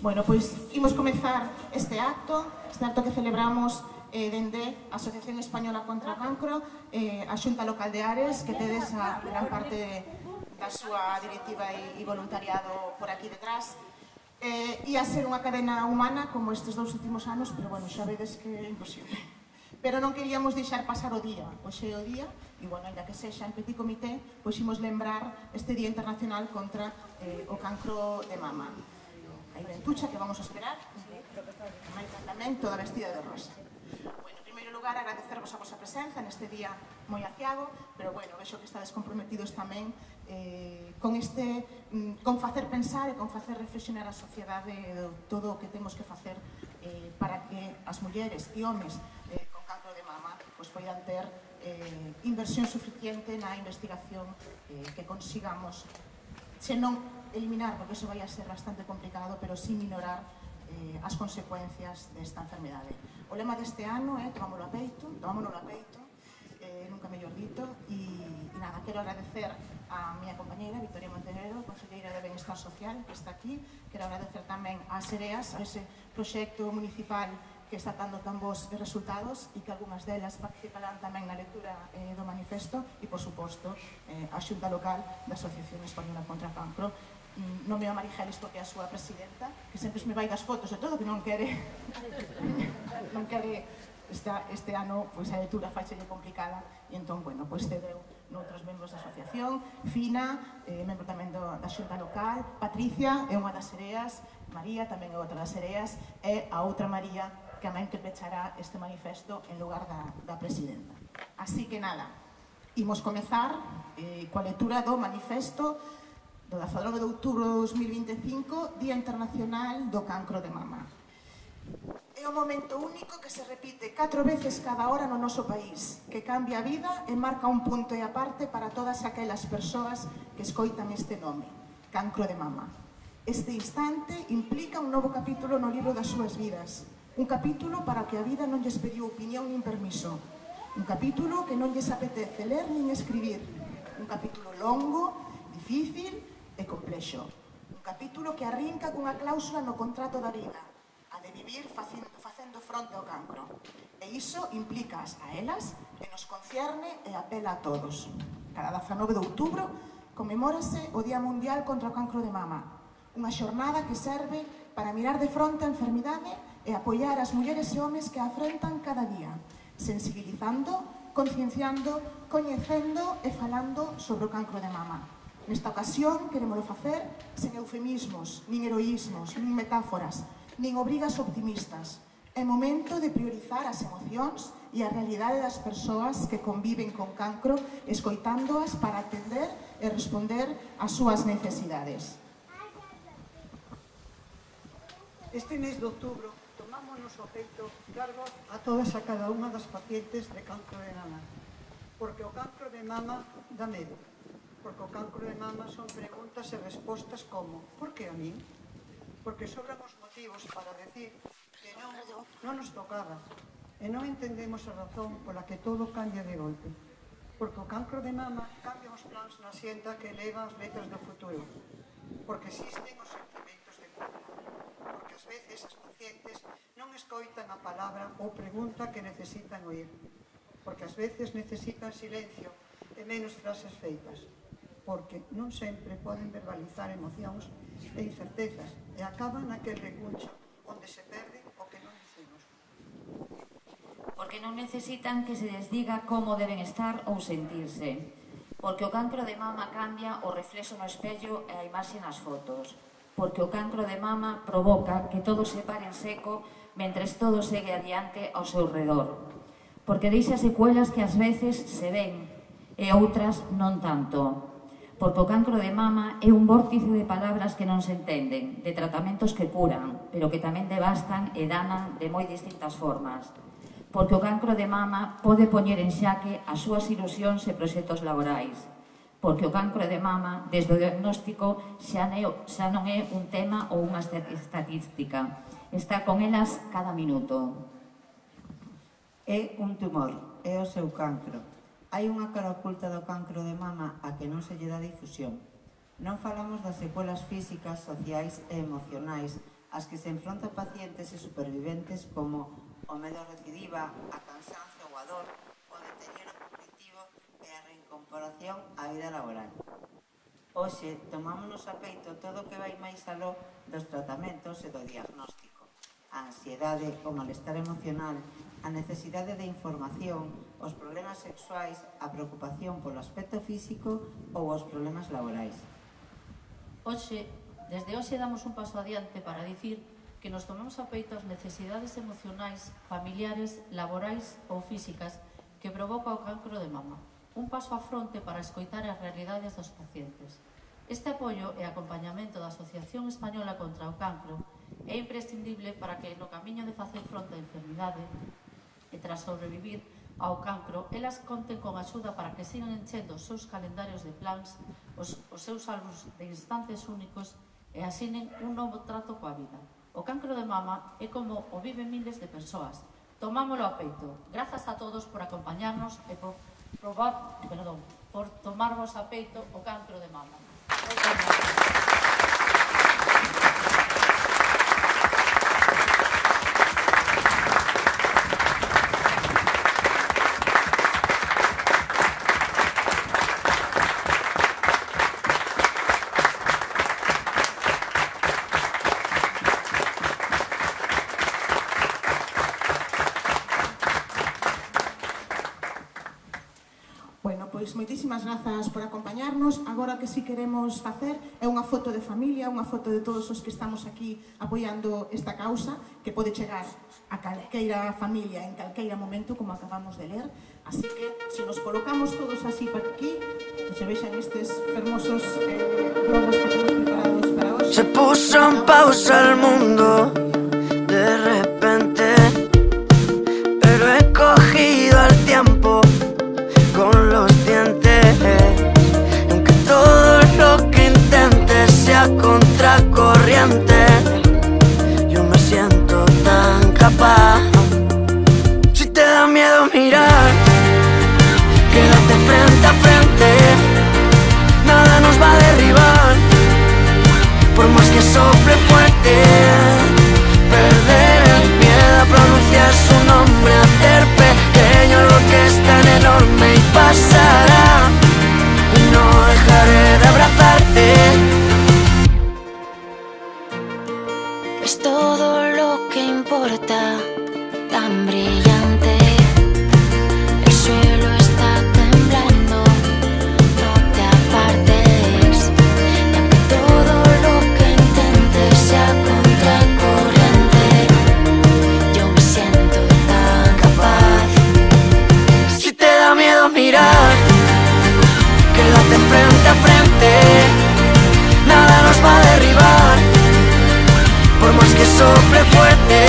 Bueno, pois imos comezar este acto que celebramos dende a Asociación Española contra o Cancro, a Xunta Local de Ares, que tedes a gran parte da súa directiva e voluntariado por aquí detrás. Ia ser unha cadena humana como estes 2 últimos anos, pero bueno, xa vedes que é imposible. Pero non queríamos deixar pasar o día, hoxe é o día, e bueno, ainda que sexa en petit comité, pois imos lembrar este Día Internacional contra o cancro de mama. Aí ven Tucha, que vamos a esperar, Maita tamén, toda vestida de rosa. Bueno, en primeiro lugar, agradecervos a vosa presenza neste día moi aciago, pero bueno, vexo que estades comprometidos tamén con facer pensar e con facer reflexionar a sociedade de todo o que temos que facer para que as mulleres e homes con cancro de mama poidan ter inversión suficiente na investigación que consigamos, se non eliminar, porque iso vai a ser bastante complicado, pero sí minorar as consecuencias desta enfermedade. O lema deste ano é tomámonos a peito, nunca mellor dito, e nada, quero agradecer a miña compañeira Victoria Montenegro, conselleira de Benestar Social, que está aquí. Quero agradecer tamén ás Sereas, a ese proxecto municipal que está dando tan bons resultados e que algunhas delas participarán tamén na lectura do manifesto e, por suposto, a Xunta Local da Asociación Española contra o Cancro. Non me a Marigelis porque é a súa presidenta, que sempre me vai das fotos e todo, que non quere este ano, pois a lectura faixelle complicada, e entón, bueno, pois cedeu noutros membros da asociación, Fina, membro tamén da Xunta Local, Patricia é unha das Sereas, María tamén é outra das Sereas, e a outra María que tamén que pechará este manifesto en lugar da presidenta. Así que nada, imos comezar coa lectura do manifesto do 19 de outubro de 2025, Día Internacional do Cancro de Mama. É un momento único que se repite 4 veces cada hora no noso país, que cambia a vida e marca un punto e aparte para todas aquelas persoas que escoitan este nome, cancro de mama. Este instante implica un novo capítulo no libro das súas vidas, un capítulo para o que a vida non lles pediu opinión nin permiso, un capítulo que non lles apetece ler nin escribir, un capítulo longo, difícil e complexo, un capítulo que arrinca cunha cláusula no contrato da vida, a de vivir facendo fronte ao cancro. E iso implica a elas que nos concierne e apela a todos. Cada 19 de outubro conmemórase o Día Mundial contra o Cancro de Mama, unha xornada que serve para mirar de fronte a enfermidade e apoiar as mulleres e homes que a afrontan cada día, sensibilizando, concienciando, coñecendo e falando sobre o cancro de mama. Nesta ocasión queremos facer sen eufemismos, nin heroísmos, nin metáforas, nin obrigas optimistas. É momento de priorizar as emocións e a realidade das persoas que conviven con cancro, escoitándoas para atender e responder ás súas necesidades. Este mes de outubro tomámonos o peito dar voz a todas a cada unha das pacientes de cancro de mama, porque o cancro de mama dá medo, porque o cancro de mama son preguntas e respostas como por que a min? Porque sobran os motivos para decir que non nos tocaba e non entendemos a razón pola que todo cambia de golpe, porque o cancro de mama cambia os plans na xenda que eleva as letras do futuro, porque existen os sentimentos de culpa, porque ás veces as pacientes non escoitan a palabra ou pregunta que necesitan oír, porque ás veces necesitan silencio e menos frases feitas, porque non sempre poden verbalizar emocións e incertezas e acaban naquel recuncho onde se perde o que non dicimos. Porque non necesitan que se les diga como deben estar ou sentirse, porque o cancro de mama cambia o reflexo no espello e a imaxe nas fotos, porque o cancro de mama provoca que todo se pare en seco mentres todo segue adiante ao seu redor, porque deixa secuelas que ás veces se ven e outras non tanto, porque o cancro de mama é un vórtice de palabras que non se entenden, de tratamentos que curan, pero que tamén devastan e danan de moi distintas formas, porque o cancro de mama pode poñer en xaque as súas ilusións e proxectos laborais, porque o cancro de mama, desde o diagnóstico, xa non é un tema ou unha estatística, está con elas cada minuto. É un tumor, é o seu cancro. Hai unha cara oculta do cancro de mama a que non se lle dá difusión. Non falamos das secuelas físicas, sociais e emocionais ás que se enfrontan pacientes e superviventes como o medo a recidiva, a cansancio ou a dor, o deterioro cognitivo e a reincorporación á vida laboral. Hoxe, tomámonos a peito todo o que vai máis aló dos tratamentos e do diagnóstico. A ansiedade, o malestar emocional, a necesidade de información, os problemas sexuais, a preocupación polo aspecto físico ou os problemas laborais. Desde hoxe damos un paso adiante para dicir que nos tomamos a peito as necesidades emocionais, familiares, laborais ou físicas que provoca o cancro de mama. Un paso á fronte para escoitar as realidades dos pacientes. Este apoio e acompañamento da Asociación Española contra o Cancro é imprescindible para que no camiño de facer fronte á enfermidade e tras sobrevivir ao cancro, elas conten con axuda para que sigan enchendo os seus calendarios de plans, os seus álbuns de instantes únicos e asinen un novo trato coa vida. O cancro de mama é como o viven miles de persoas. Tomámolo a peito. Grazas a todos por acompañarnos e por tomarvos a peito o cancro de mama. Pois moitísimas grazas por acompañarnos. Agora que si queremos facer é unha foto de familia, unha foto de todos os que estamos aquí apoiando esta causa, que pode chegar a calqueira familia en calqueira momento, como acabamos de ler. Así que, se nos colocamos todos así para aquí, que se vexan estes fermosos globos que temos preparados para hoxe. Se puso en pausa el mundo de repente, pero he cogido el tiempo con los dientes, y aunque todo lo que intente sea contracorriente, yo me siento tan capaz. Si te da miedo mirar, quédate frente a frente, nada nos va a derribar, por más que sople fuerte. Perder el miedo a pronunciar su nombre, hacer pequeño lo que es tan enorme y pasará, y no dejaré de abrazarte. Es todo lo que importa, tan brillante. El suelo está temblando, no te apartes. Y aunque todo lo que intentes sea contracorriente, yo me siento tan capaz. Si te da miedo mirar, quédate frente a frente, nada nos va a derribar, por más que sople fuerte.